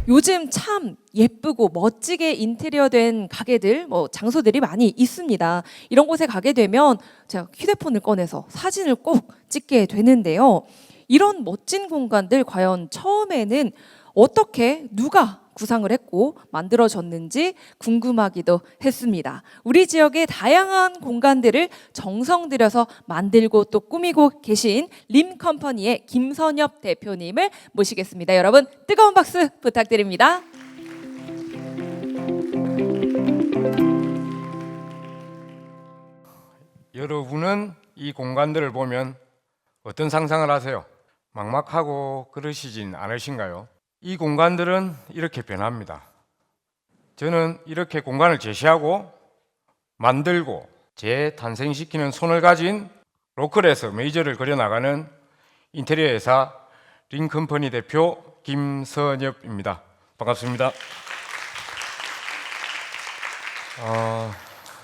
요즘 참 예쁘고 멋지게 인테리어된 가게들, 장소들이 많이 있습니다. 이런 곳에 가게 되면 제가 휴대폰을 꺼내서 사진을 꼭 찍게 되는데요. 이런 멋진 공간들 과연 처음에는 어떻게 누가 구상을 했고 만들어졌는지 궁금하기도 했습니다. 우리 지역의 다양한 공간들을 정성 들여서 만들고 또 꾸미고 계신 림컴퍼니의 김선엽 대표님을 모시겠습니다. 여러분 뜨거운 박수 부탁드립니다. 여러분은 이 공간들을 보면 어떤 상상을 하세요? 막막하고 그러시진 않으신가요? 이 공간들은 이렇게 변합니다. 저는 이렇게 공간을 제시하고 만들고 재탄생시키는 손을 가진 로컬에서 메이저를 그려나가는 인테리어 회사 림컴퍼니 대표 김선엽입니다. 반갑습니다.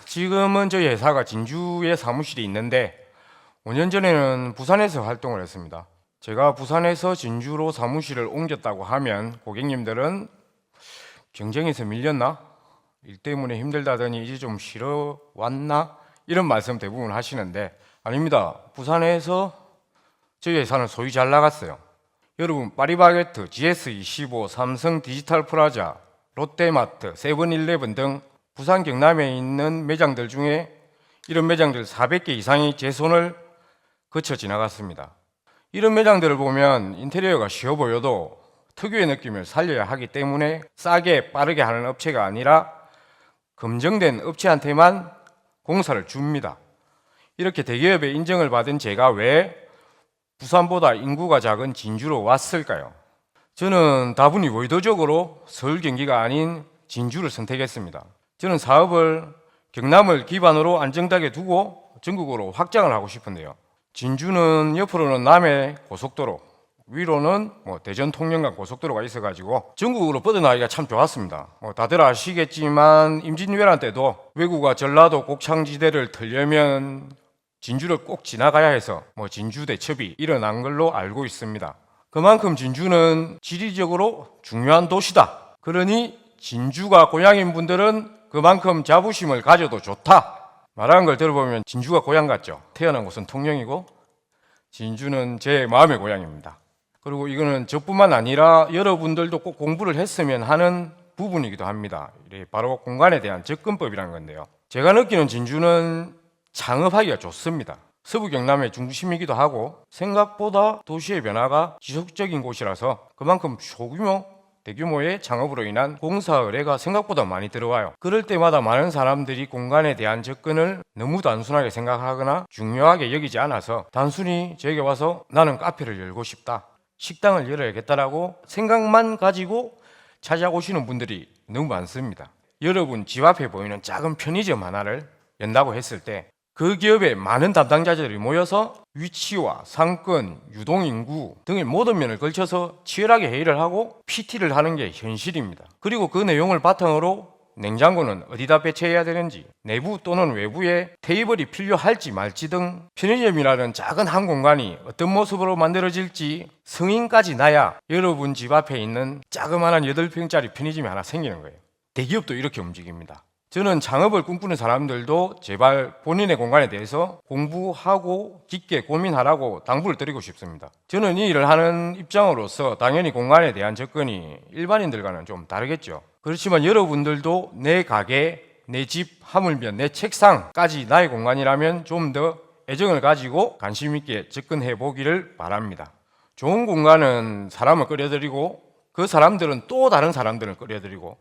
지금은 저희 회사가 진주에 사무실이 있는데 5년 전에는 부산에서 활동을 했습니다. 제가 부산에서 진주로 사무실을 옮겼다고 하면 고객님들은 경쟁에서 밀렸나? 일 때문에 힘들다더니 이제 좀 쉬러 왔나? 이런 말씀 대부분 하시는데 아닙니다. 부산에서 저희 회사는 소위 잘 나갔어요. 여러분 파리바게트, GS25, 삼성 디지털 플라자, 롯데마트, 세븐일레븐 등 부산 경남에 있는 매장들 중에 이런 매장들 400개 이상이 제 손을 거쳐 지나갔습니다. 이런 매장들을 보면 인테리어가 쉬워 보여도 특유의 느낌을 살려야 하기 때문에 싸게 빠르게 하는 업체가 아니라 검증된 업체한테만 공사를 줍니다. 이렇게 대기업의 인정을 받은 제가 왜 부산보다 인구가 작은 진주로 왔을까요? 저는 다분히 의도적으로 서울 경기가 아닌 진주를 선택했습니다. 저는 사업을 경남을 기반으로 안정되게 두고 전국으로 확장을 하고 싶은데요. 진주는 옆으로는 남해 고속도로, 위로는 대전 통영간 고속도로가 있어가지고 전국으로 뻗어나가기가 참 좋았습니다. 다들 아시겠지만 임진왜란 때도 왜구가 전라도 곡창지대를 털려면 진주를 꼭 지나가야 해서 진주 대첩이 일어난 걸로 알고 있습니다. 그만큼 진주는 지리적으로 중요한 도시다. 그러니 진주가 고향인 분들은 그만큼 자부심을 가져도 좋다. 말하는 걸 들어보면 진주가 고향 같죠? 태어난 곳은 통영이고 진주는 제 마음의 고향입니다. 그리고 이거는 저뿐만 아니라 여러분들도 꼭 공부를 했으면 하는 부분이기도 합니다. 바로 공간에 대한 접근법이라는 건데요. 제가 느끼는 진주는 창업하기가 좋습니다. 서부 경남의 중심이기도 하고 생각보다 도시의 변화가 지속적인 곳이라서 그만큼 소규모 대규모의 창업으로 인한 공사 의뢰가 생각보다 많이 들어와요. 그럴 때마다 많은 사람들이 공간에 대한 접근을 너무 단순하게 생각하거나 중요하게 여기지 않아서 단순히 저에게 와서 나는 카페를 열고 싶다, 식당을 열어야겠다라고 생각만 가지고 찾아오시는 분들이 너무 많습니다. 여러분 집 앞에 보이는 작은 편의점 하나를 연다고 했을 때 그 기업의 많은 담당자들이 모여서 위치와 상권, 유동인구 등의 모든 면을 걸쳐서 치열하게 회의를 하고 PT를 하는 게 현실입니다. 그리고 그 내용을 바탕으로 냉장고는 어디다 배치해야 되는지, 내부 또는 외부에 테이블이 필요할지 말지 등 편의점이라는 작은 한 공간이 어떤 모습으로 만들어질지 승인까지 나야 여러분 집 앞에 있는 자그마한 8평짜리 편의점이 하나 생기는 거예요. 대기업도 이렇게 움직입니다. 저는 창업을 꿈꾸는 사람들도 제발 본인의 공간에 대해서 공부하고 깊게 고민하라고 당부를 드리고 싶습니다. 저는 이 일을 하는 입장으로서 당연히 공간에 대한 접근이 일반인들과는 좀 다르겠죠. 그렇지만 여러분들도 내 가게, 내 집, 하물며 내 책상까지 나의 공간이라면 좀 더 애정을 가지고 관심 있게 접근해 보기를 바랍니다. 좋은 공간은 사람을 끌어들이고 그 사람들은 또 다른 사람들을 끌어들이고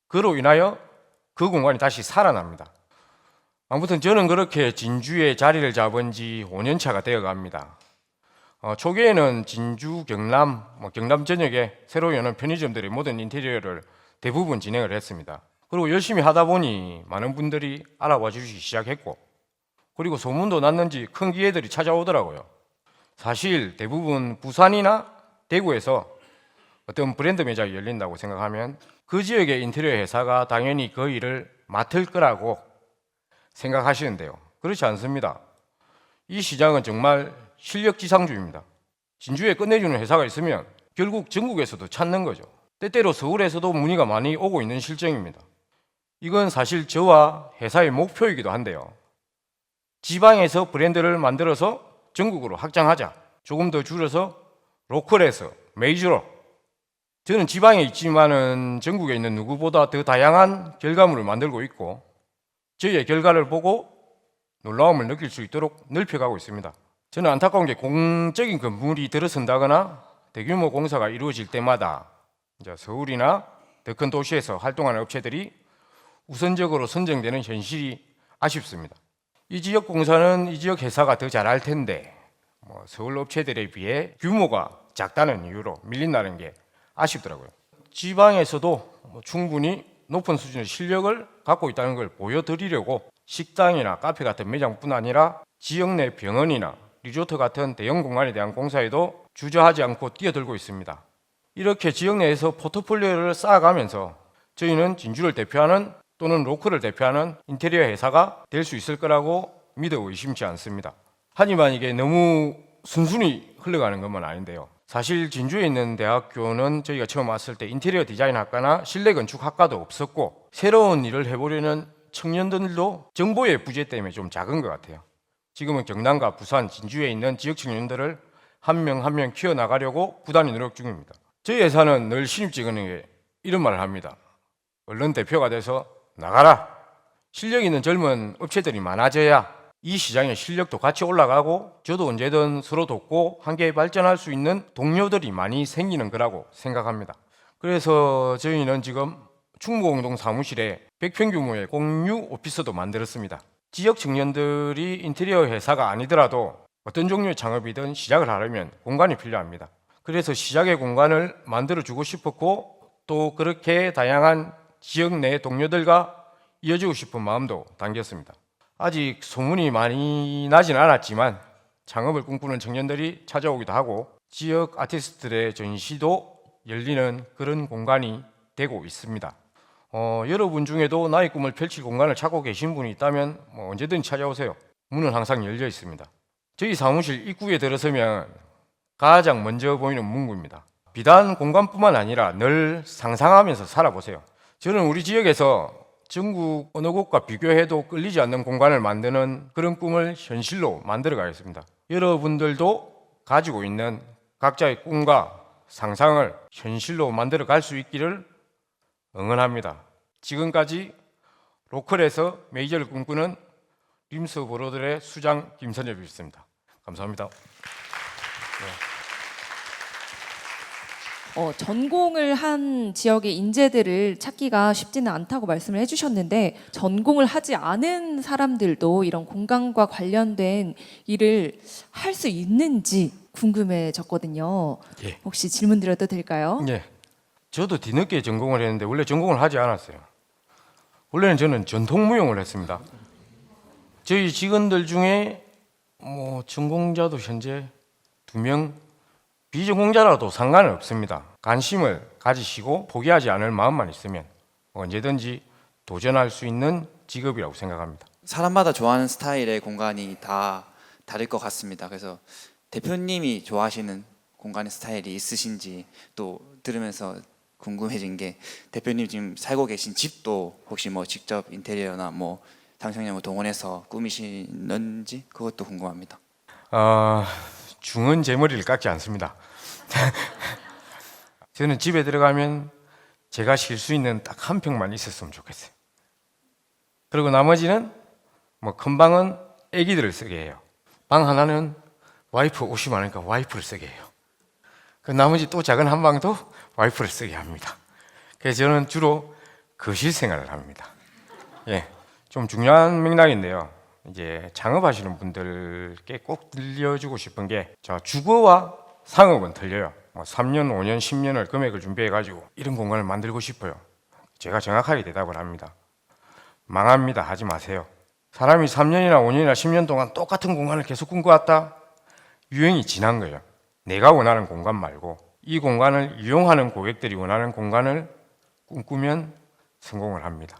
그로 인하여 그 공간이 다시 살아납니다. 아무튼 저는 그렇게 진주에 자리를 잡은 지 5년 차가 되어 갑니다. 초기에는 진주, 경남, 경남 전역에 새로 여는 편의점들의 모든 인테리어를 대부분 진행을 했습니다. 그리고 열심히 하다 보니 많은 분들이 알아봐 주시기 시작했고 그리고 소문도 났는지 큰 기회들이 찾아오더라고요. 사실 대부분 부산이나 대구에서 어떤 브랜드 매장이 열린다고 생각하면 그 지역의 인테리어 회사가 당연히 그 일을 맡을 거라고 생각하시는데요. 그렇지 않습니다. 이 시장은 정말 실력지상주의입니다. 진주에 끝내주는 회사가 있으면 결국 전국에서도 찾는 거죠. 때때로 서울에서도 문의가 많이 오고 있는 실정입니다. 이건 사실 저와 회사의 목표이기도 한데요. 지방에서 브랜드를 만들어서 전국으로 확장하자. 조금 더 줄여서 로컬에서 메이저로. 저는 지방에 있지만은 전국에 있는 누구보다 더 다양한 결과물을 만들고 있고 저희의 결과를 보고 놀라움을 느낄 수 있도록 넓혀가고 있습니다. 저는 안타까운 게 공적인 건물이 들어선다거나 대규모 공사가 이루어질 때마다 이제 서울이나 더 큰 도시에서 활동하는 업체들이 우선적으로 선정되는 현실이 아쉽습니다. 이 지역 공사는 이 지역 회사가 더 잘할 텐데 서울 업체들에 비해 규모가 작다는 이유로 밀린다는 게 아쉽더라고요. 지방에서도 충분히 높은 수준의 실력을 갖고 있다는 걸 보여드리려고 식당이나 카페 같은 매장뿐 아니라 지역 내 병원이나 리조트 같은 대형 공간에 대한 공사에도 주저하지 않고 뛰어들고 있습니다. 이렇게 지역 내에서 포트폴리오를 쌓아가면서 저희는 진주를 대표하는 또는 로컬을 대표하는 인테리어 회사가 될 수 있을 거라고 믿어 의심치 않습니다. 하지만 이게 너무 순순히 흘러가는 것만 아닌데요. 사실 진주에 있는 대학교는 저희가 처음 왔을 때 인테리어 디자인 학과나 실내 건축 학과도 없었고 새로운 일을 해보려는 청년들도 정보의 부재 때문에 좀 작은 것 같아요. 지금은 경남과 부산, 진주에 있는 지역 청년들을 한 명 한 명 키워나가려고 부단히 노력 중입니다. 저희 회사는 늘 신입직원에게 이런 말을 합니다. 얼른 대표가 돼서 나가라. 실력 있는 젊은 업체들이 많아져야 이 시장의 실력도 같이 올라가고 저도 언제든 서로 돕고 함께 발전할 수 있는 동료들이 많이 생기는 거라고 생각합니다. 그래서 저희는 지금 충무공동 사무실에 100평 규모의 공유 오피스도 만들었습니다. 지역 청년들이 인테리어 회사가 아니더라도 어떤 종류의 창업이든 시작을 하려면 공간이 필요합니다. 그래서 시작의 공간을 만들어주고 싶었고 또 그렇게 다양한 지역 내 동료들과 이어지고 싶은 마음도 담겼습니다. 아직 소문이 많이 나진 않았지만 창업을 꿈꾸는 청년들이 찾아오기도 하고 지역 아티스트들의 전시도 열리는 그런 공간이 되고 있습니다. 여러분 중에도 나의 꿈을 펼칠 공간을 찾고 계신 분이 있다면 언제든지 찾아오세요. 문은 항상 열려 있습니다. 저희 사무실 입구에 들어서면 가장 먼저 보이는 문구입니다. 비단 공간뿐만 아니라 늘 상상하면서 살아보세요. 저는 우리 지역에서 전국 어느 곳과 비교해도 끌리지 않는 공간을 만드는 그런 꿈을 현실로 만들어 가겠습니다. 여러분들도 가지고 있는 각자의 꿈과 상상을 현실로 만들어 갈 수 있기를 응원합니다. 지금까지 로컬에서 메이저를 꿈꾸는 림스 브로들의 수장 김선엽이었습니다. 감사합니다. 전공을 한 지역의 인재들을 찾기가 쉽지는 않다고 말씀을 해주셨는데 전공을 하지 않은 사람들도 이런 공간과 관련된 일을 할 수 있는지 궁금해졌거든요. 예. 혹시 질문 드려도 될까요? 예. 저도 뒤늦게 전공을 했는데 원래 전공을 하지 않았어요. 원래는 저는 전통무용을 했습니다. 저희 직원들 중에 전공자도 현재 2명, 비전공자라도 상관은 없습니다. 관심을 가지시고 포기하지 않을 마음만 있으면 언제든지 도전할 수 있는 직업이라고 생각합니다. 사람마다 좋아하는 스타일의 공간이 다 다를 것 같습니다. 그래서 대표님이 좋아하시는 공간의 스타일이 있으신지 또 들으면서 궁금해진 게 대표님 지금 살고 계신 집도 혹시 직접 인테리어나 장식량을 동원해서 꾸미시는지 그것도 궁금합니다. 중은 제 머리를 깎지 않습니다. 저는 집에 들어가면 제가 쉴 수 있는 딱 한 평만 있었으면 좋겠어요. 그리고 나머지는 큰 방은 애기들을 쓰게 해요. 방 하나는 와이프 옷이 많으니까 와이프를 쓰게 해요. 그 나머지 또 작은 한 방도 와이프를 쓰게 합니다. 그래서 저는 주로 거실 생활을 합니다. 예, 좀 중요한 맥락인데요. 이제 창업하시는 분들께 꼭 들려주고 싶은 게 주거와 상업은 틀려요. 3년, 5년, 10년을 금액을 준비해가지고 이런 공간을 만들고 싶어요. 제가 정확하게 대답을 합니다. 망합니다. 하지 마세요. 사람이 3년이나 5년이나 10년 동안 똑같은 공간을 계속 꿈꿔왔다? 유행이 지난 거예요. 내가 원하는 공간 말고 이 공간을 이용하는 고객들이 원하는 공간을 꿈꾸면 성공을 합니다.